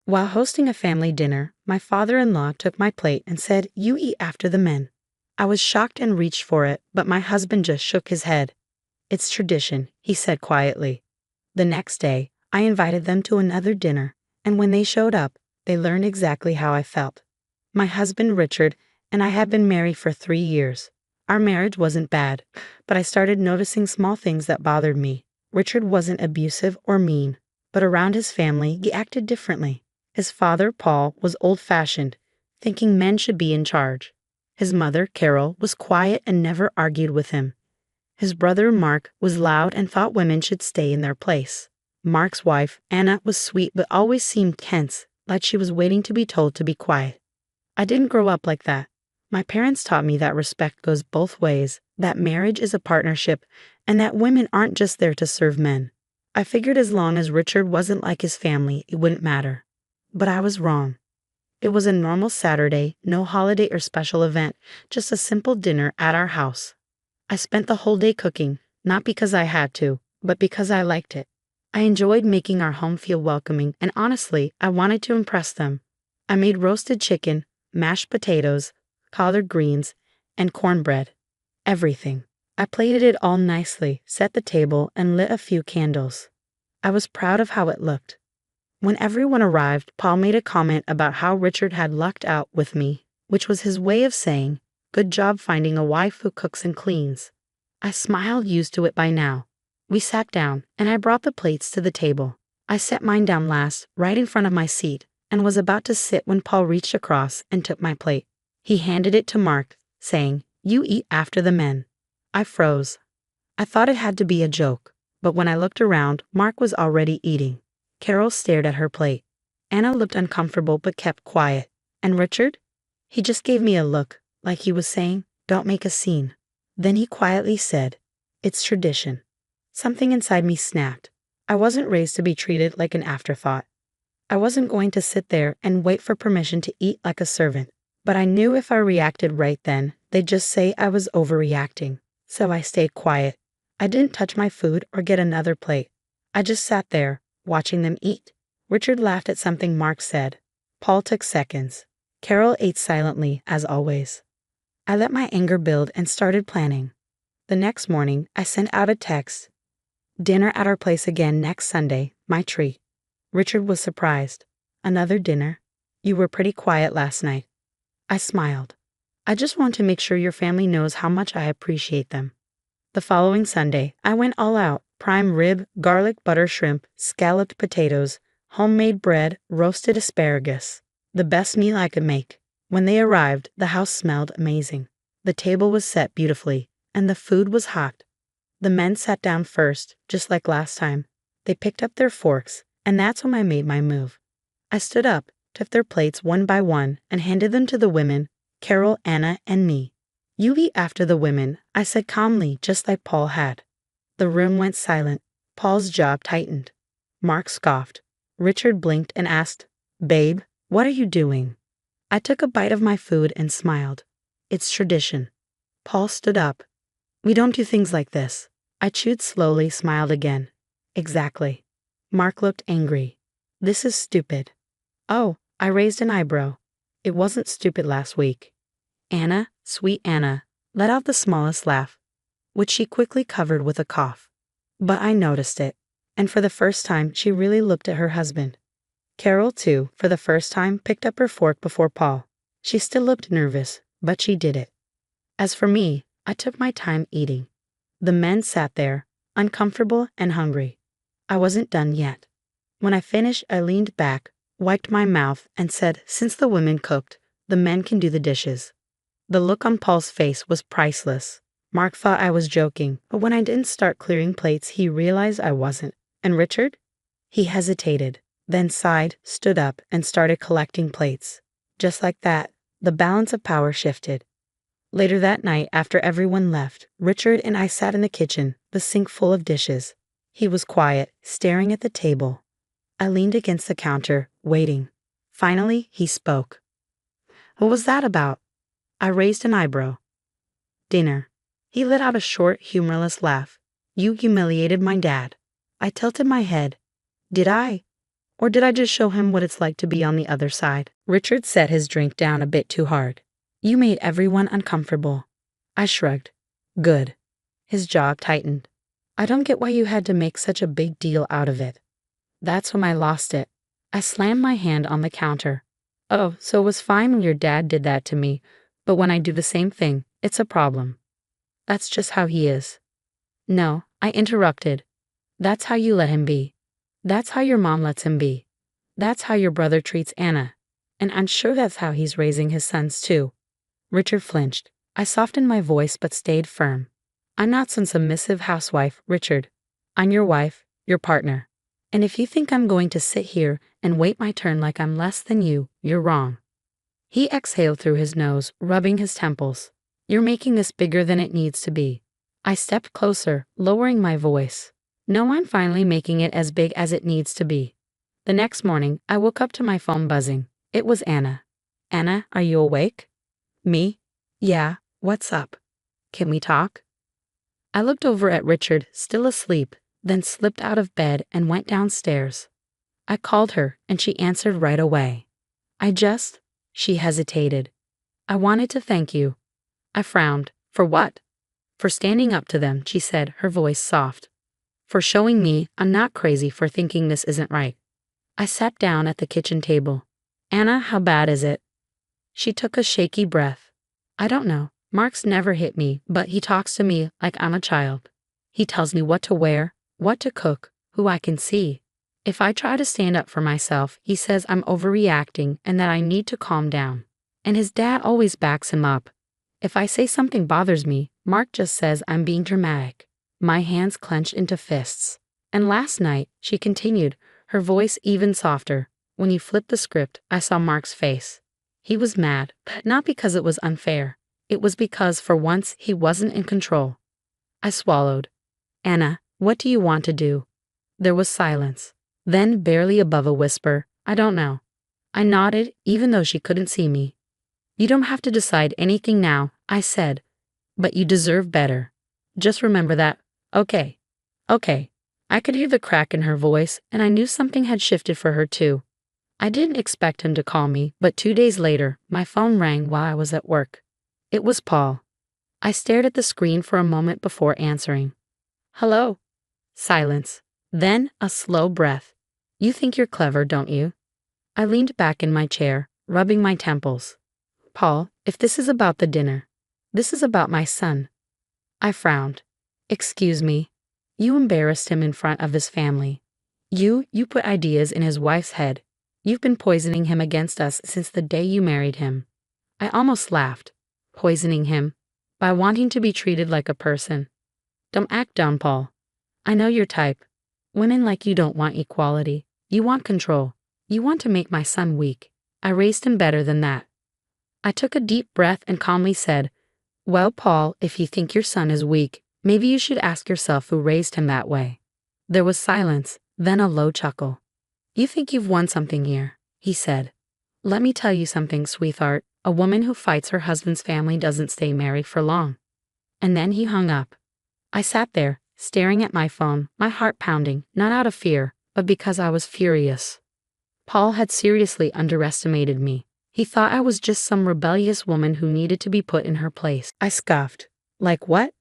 While hosting a family dinner, my father-in-law took my plate and said, "You eat after the men." I was shocked and reached for it, but my husband just shook his head. "It's tradition," he said quietly. The next day, I invited them to another dinner, and when they showed up, they learned exactly how I felt. My husband, Richard, and I had been married for 3 years. Our marriage wasn't bad, but I started noticing small things that bothered me. Richard wasn't abusive or mean, but around his family, he acted differently. His father, Paul, was old-fashioned, thinking men should be in charge. His mother, Carol, was quiet and never argued with him. His brother, Mark, was loud and thought women should stay in their place. Mark's wife, Anna, was sweet but always seemed tense, like she was waiting to be told to be quiet. I didn't grow up like that. My parents taught me that respect goes both ways, that marriage is a partnership, and that women aren't just there to serve men. I figured as long as Richard wasn't like his family, it wouldn't matter. But I was wrong. It was a normal Saturday, no holiday or special event, just a simple dinner at our house. I spent the whole day cooking, not because I had to, but because I liked it. I enjoyed making our home feel welcoming, and honestly, I wanted to impress them. I made roasted chicken, mashed potatoes, collard greens, and cornbread. Everything. I plated it all nicely, set the table, and lit a few candles. I was proud of how it looked. When everyone arrived, Paul made a comment about how Richard had lucked out with me, which was his way of saying, "Good job finding a wife who cooks and cleans." I smiled, used to it by now. We sat down, and I brought the plates to the table. I set mine down last, right in front of my seat, and was about to sit when Paul reached across and took my plate. He handed it to Mark, saying, "You eat after the men." I froze. I thought it had to be a joke, but when I looked around, Mark was already eating. Carol stared at her plate. Anna looked uncomfortable but kept quiet. And Richard? He just gave me a look, like he was saying, "Don't make a scene." Then he quietly said, "It's tradition." Something inside me snapped. I wasn't raised to be treated like an afterthought. I wasn't going to sit there and wait for permission to eat like a servant. But I knew if I reacted right then, they'd just say I was overreacting. So I stayed quiet. I didn't touch my food or get another plate. I just sat there, watching them eat. Richard laughed at something Mark said. Paul took seconds. Carol ate silently, as always. I let my anger build and started planning. The next morning, I sent out a text. "Dinner at our place again next Sunday, my treat." Richard was surprised. "Another dinner? You were pretty quiet last night." I smiled. "I just want to make sure your family knows how much I appreciate them." The following Sunday, I went all out. Prime rib, garlic butter shrimp, scalloped potatoes, homemade bread, roasted asparagus. The best meal I could make. When they arrived, the house smelled amazing. The table was set beautifully, and the food was hot. The men sat down first, just like last time. They picked up their forks, and that's when I made my move. I stood up, took their plates one by one, and handed them to the women, Carol, Anna, and me. "You eat after the women," I said calmly, just like Paul had. The room went silent. Paul's jaw tightened. Mark scoffed. Richard blinked and asked, "Babe, what are you doing?" I took a bite of my food and smiled. "It's tradition." Paul stood up. "We don't do things like this." I chewed slowly, smiled again. "Exactly." Mark looked angry. "This is stupid." "Oh," I raised an eyebrow. "It wasn't stupid last week." Anna, sweet Anna, let out the smallest laugh, which she quickly covered with a cough. But I noticed it, and for the first time she really looked at her husband. Carol, too, for the first time picked up her fork before Paul. She still looked nervous, but she did it. As for me, I took my time eating. The men sat there, uncomfortable and hungry. I wasn't done yet. When I finished, I leaned back, wiped my mouth, and said, "Since the women cooked, the men can do the dishes." The look on Paul's face was priceless. Mark thought I was joking, but when I didn't start clearing plates, he realized I wasn't. And Richard? He hesitated, then sighed, stood up, and started collecting plates. Just like that, the balance of power shifted. Later that night, after everyone left, Richard and I sat in the kitchen, the sink full of dishes. He was quiet, staring at the table. I leaned against the counter, waiting. Finally, he spoke. "What was that about?" I raised an eyebrow. "Dinner." He let out a short, humorless laugh. "You humiliated my dad." I tilted my head. "Did I? Or did I just show him what it's like to be on the other side? Richard set his drink down a bit too hard. You made everyone uncomfortable. I shrugged. Good. His jaw tightened. I don't get why you had to make such a big deal out of it. That's when I lost it. I slammed my hand on the counter. Oh, so it was fine when your dad did that to me, but when I do the same thing, it's a problem. That's just how he is. No, I interrupted. That's how you let him be. That's how your mom lets him be. That's how your brother treats Anna. And I'm sure that's how he's raising his sons too. Richard flinched. I softened my voice but stayed firm. I'm not some submissive housewife, Richard. I'm your wife, your partner. And if you think I'm going to sit here and wait my turn like I'm less than you, you're wrong. He exhaled through his nose, rubbing his temples. You're making this bigger than it needs to be. I stepped closer, lowering my voice. No, I'm finally making it as big as it needs to be. The next morning, I woke up to my phone buzzing. It was Anna. Anna, are you awake? Me? Yeah, what's up? Can we talk? I looked over at Richard, still asleep, then slipped out of bed and went downstairs. I called her, and she answered right away. She hesitated. I wanted to thank you. I frowned. For what? For standing up to them, she said, her voice soft. For showing me I'm not crazy for thinking this isn't right. I sat down at the kitchen table. Anna, how bad is it? She took a shaky breath. I don't know. Mark's never hit me, but he talks to me like I'm a child. He tells me what to wear, what to cook, who I can see. If I try to stand up for myself, he says I'm overreacting and that I need to calm down. And his dad always backs him up. If I say something bothers me, Mark just says I'm being dramatic. My hands clenched into fists. And last night, she continued, her voice even softer. When you flipped the script, I saw Mark's face. He was mad, but not because it was unfair. It was because, for once, he wasn't in control. I swallowed. Anna, what do you want to do? There was silence. Then, barely above a whisper, I don't know. I nodded, even though she couldn't see me. You don't have to decide anything now, I said. But you deserve better. Just remember that. Okay. I could hear the crack in her voice, and I knew something had shifted for her too. I didn't expect him to call me, but 2 days later, my phone rang while I was at work. It was Paul. I stared at the screen for a moment before answering. Hello. Silence. Then a slow breath. You think you're clever, don't you? I leaned back in my chair, rubbing my temples. Paul, if this is about the dinner, this is about my son. I frowned. Excuse me. You embarrassed him in front of his family. You put ideas in his wife's head. You've been poisoning him against us since the day you married him. I almost laughed. Poisoning him? By wanting to be treated like a person. Don't act dumb, Paul. I know your type. Women like you don't want equality. You want control. You want to make my son weak. I raised him better than that. I took a deep breath and calmly said, Well, Paul, if you think your son is weak, maybe you should ask yourself who raised him that way. There was silence, then a low chuckle. You think you've won something here, he said. Let me tell you something, sweetheart. A woman who fights her husband's family doesn't stay married for long. And then he hung up. I sat there, staring at my phone, my heart pounding, not out of fear, but because I was furious. Paul had seriously underestimated me. He thought I was just some rebellious woman who needed to be put in her place. I scoffed. Like what?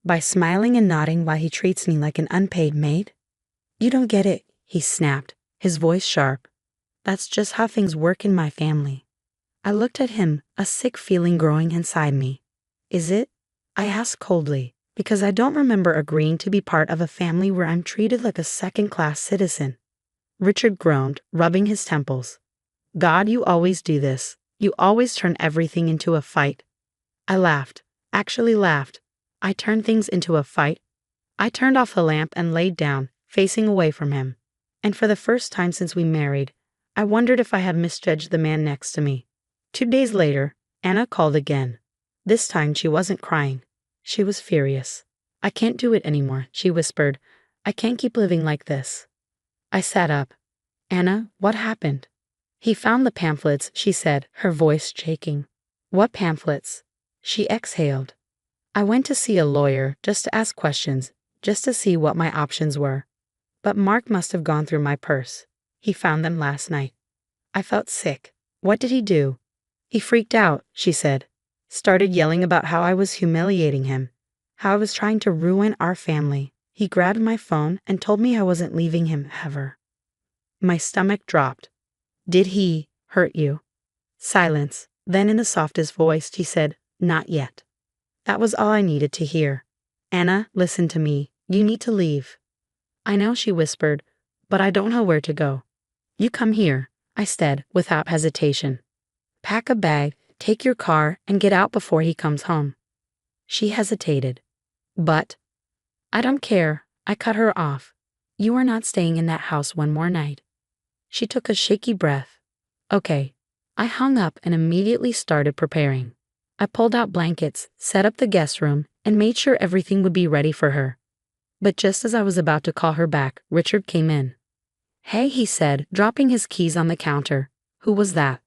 By smiling and nodding while he treats me like an unpaid maid? You don't get it, he snapped, his voice sharp. That's just how things work in my family. I looked at him, a sick feeling growing inside me. Is it? I asked coldly, because I don't remember agreeing to be part of a family where I'm treated like a second-class citizen. Richard groaned, rubbing his temples. God, you always do this. You always turn everything into a fight. I laughed, actually laughed. I turned things into a fight. I turned off the lamp and laid down, facing away from him. And for the first time since we married, I wondered if I had misjudged the man next to me. 2 days later, Anna called again. This time she wasn't crying. She was furious. I can't do it anymore, she whispered. I can't keep living like this. I sat up. Anna, what happened? He found the pamphlets, she said, her voice shaking. What pamphlets? She exhaled. I went to see a lawyer just to ask questions, just to see what my options were. But Mark must have gone through my purse. He found them last night. I felt sick. What did he do? He freaked out, she said. Started yelling about how I was humiliating him, how I was trying to ruin our family. He grabbed my phone and told me I wasn't leaving him ever. My stomach dropped. Did he hurt you? Silence. Then in the softest voice, he said, not yet. That was all I needed to hear. Anna, listen to me. You need to leave. I know, she whispered, but I don't know where to go. You come here, I said, without hesitation. Pack a bag, take your car, and get out before he comes home. She hesitated. But I don't care, I cut her off. You are not staying in that house one more night. She took a shaky breath. Okay. I hung up and immediately started preparing. I pulled out blankets, set up the guest room, and made sure everything would be ready for her. But just as I was about to call her back, Richard came in. Hey, he said, dropping his keys on the counter. Who was that?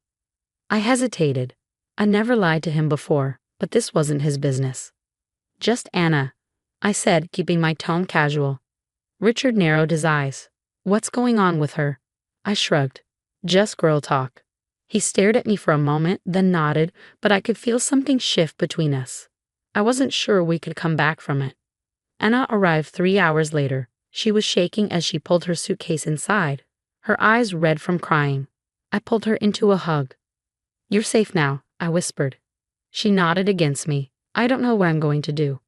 I hesitated. I never lied to him before, but this wasn't his business. Just Anna, I said, keeping my tone casual. Richard narrowed his eyes. What's going on with her? I shrugged. Just girl talk. He stared at me for a moment, then nodded, but I could feel something shift between us. I wasn't sure we could come back from it. Anna arrived 3 hours later. She was shaking as she pulled her suitcase inside, her eyes red from crying. I pulled her into a hug. You're safe now, I whispered. She nodded against me. I don't know what I'm going to do.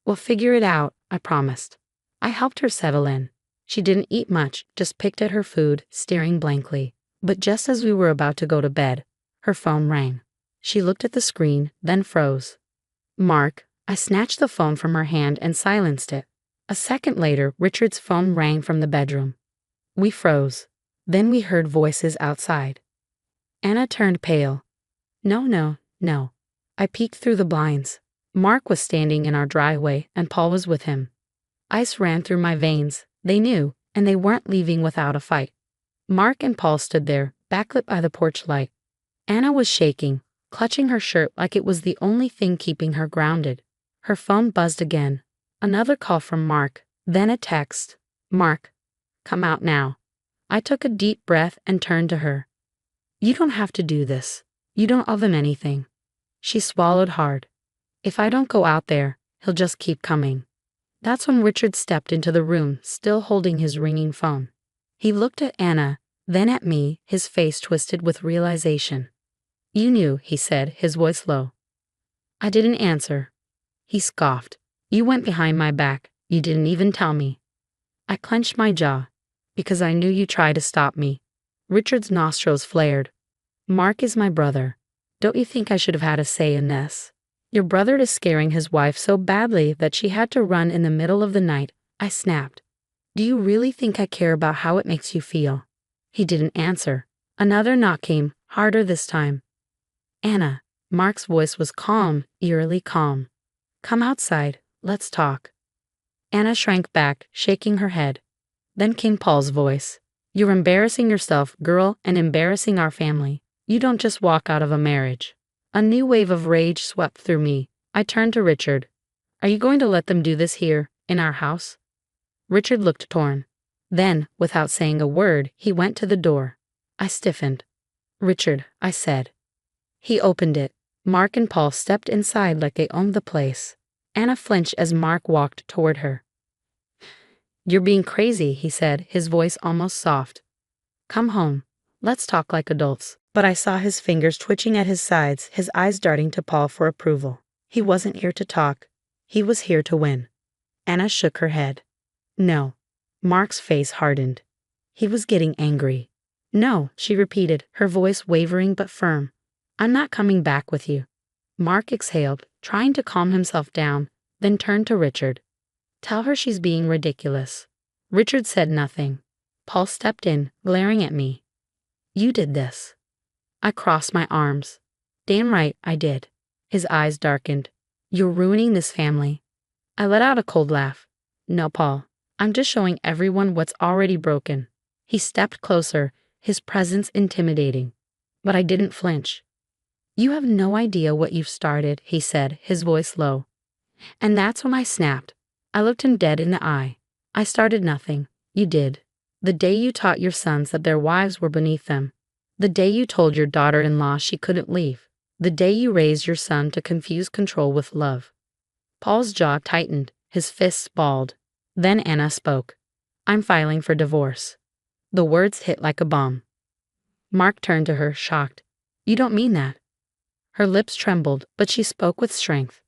We'll figure it out, I promised. I helped her settle in. She didn't eat much, just picked at her food, staring blankly. But just as we were about to go to bed, her phone rang. She looked at the screen, then froze. Mark, I snatched the phone from her hand and silenced it. A second later, Richard's phone rang from the bedroom. We froze. Then we heard voices outside. Anna turned pale. No. I peeked through the blinds. Mark was standing in our driveway, and Paul was with him. Ice ran through my veins. They knew, and they weren't leaving without a fight. Mark and Paul stood there, backlit by the porch light. Anna was shaking, clutching her shirt like it was the only thing keeping her grounded. Her phone buzzed again. Another call from Mark, then a text. Mark, come out now. I took a deep breath and turned to her. You don't have to do this. You don't owe them anything. She swallowed hard. If I don't go out there, he'll just keep coming. That's when Richard stepped into the room, still holding his ringing phone. He looked at Anna, then at me, his face twisted with realization. You knew, he said, his voice low. I didn't answer. He scoffed. You went behind my back. You didn't even tell me. I clenched my jaw. Because I knew you tried to stop me. Richard's nostrils flared. Mark is my brother. Don't you think I should have had a say in this? Your brother is scaring his wife so badly that she had to run in the middle of the night. I snapped. Do you really think I care about how it makes you feel? He didn't answer. Another knock came, harder this time. Anna. Mark's voice was calm, eerily calm. Come outside, let's talk. Anna shrank back, shaking her head. Then came Paul's voice. You're embarrassing yourself, girl, and embarrassing our family. You don't just walk out of a marriage. A new wave of rage swept through me. I turned to Richard. Are you going to let them do this here, in our house? Richard looked torn. Then, without saying a word, he went to the door. I stiffened. Richard, I said. He opened it. Mark and Paul stepped inside like they owned the place. Anna flinched as Mark walked toward her. You're being crazy, he said, his voice almost soft. Come home. Let's talk like adults. But I saw his fingers twitching at his sides, his eyes darting to Paul for approval. He wasn't here to talk. He was here to win. Anna shook her head. No. Mark's face hardened. He was getting angry. No, she repeated, her voice wavering but firm. I'm not coming back with you. Mark exhaled, trying to calm himself down, then turned to Richard. Tell her she's being ridiculous. Richard said nothing. Paul stepped in, glaring at me. You did this. I crossed my arms. Damn right, I did. His eyes darkened. You're ruining this family. I let out a cold laugh. No, Paul. I'm just showing everyone what's already broken. He stepped closer, his presence intimidating. But I didn't flinch. You have no idea what you've started, he said, his voice low. And that's when I snapped. I looked him dead in the eye. I started nothing. You did. The day you taught your sons that their wives were beneath them. The day you told your daughter-in-law she couldn't leave. The day you raised your son to confuse control with love. Paul's jaw tightened, his fists balled. Then Anna spoke. I'm filing for divorce. The words hit like a bomb. Mark turned to her, shocked. You don't mean that. Her lips trembled, but she spoke with strength.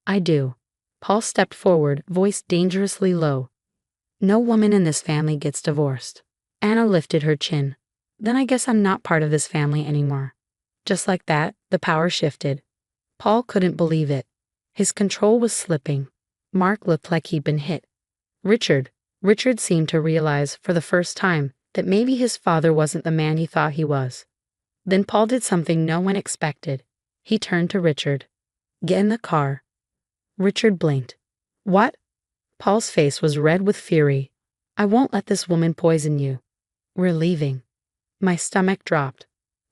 I do. Paul stepped forward, voice dangerously low. No woman in this family gets divorced. Anna lifted her chin. Then I guess I'm not part of this family anymore. Just like that, the power shifted. Paul couldn't believe it. His control was slipping. Mark looked like he'd been hit. Richard seemed to realize for the first time that maybe his father wasn't the man he thought he was. Then Paul did something no one expected. He turned to Richard. Get in the car. Richard blinked. What? Paul's face was red with fury. I won't let this woman poison you. We're leaving. My stomach dropped.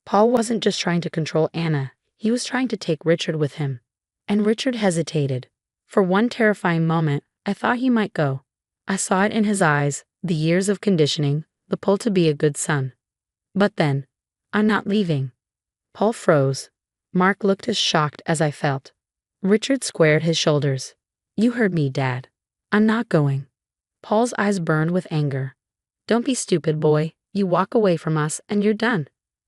Paul wasn't just trying to control Anna, he was trying to take Richard with him. And Richard hesitated. For one terrifying moment, I thought he might go. I saw it in his eyes, the years of conditioning, the pull to be a good son. But then, I'm not leaving. Paul froze. Mark looked as shocked as I felt. Richard squared his shoulders. You heard me, Dad. I'm not going. Paul's eyes burned with anger. Don't be stupid, boy. You walk away from us and you're done.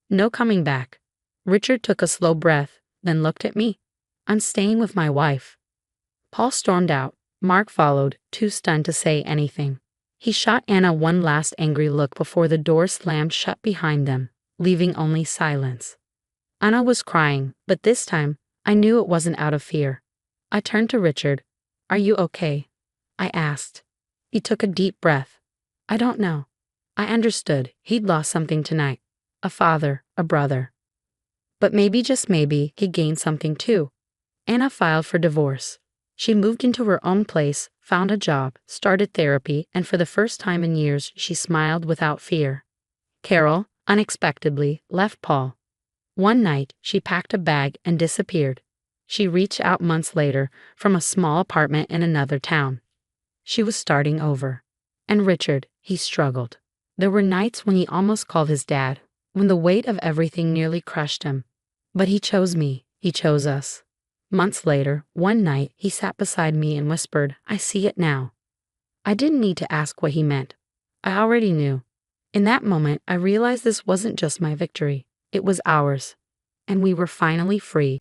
No coming back. Richard took a slow breath, then looked at me. I'm staying with my wife. Paul stormed out. Mark followed, too stunned to say anything. He shot Anna one last angry look before the door slammed shut behind them, leaving only silence. Anna was crying, but this time, I knew it wasn't out of fear. I turned to Richard. Are you okay? I asked. He took a deep breath. I don't know. I understood he'd lost something tonight. A father, a brother. But maybe, just maybe, he gained something too. Anna filed for divorce. She moved into her own place, found a job, started therapy, and for the first time in years, she smiled without fear. Carol, unexpectedly, left Paul. One night, she packed a bag and disappeared. She reached out months later from a small apartment in another town. She was starting over. And Richard, he struggled. There were nights when he almost called his dad, when the weight of everything nearly crushed him. But he chose me. He chose us. Months later, one night, he sat beside me and whispered, I see it now. I didn't need to ask what he meant. I already knew. In that moment, I realized this wasn't just my victory. It was ours. And we were finally free.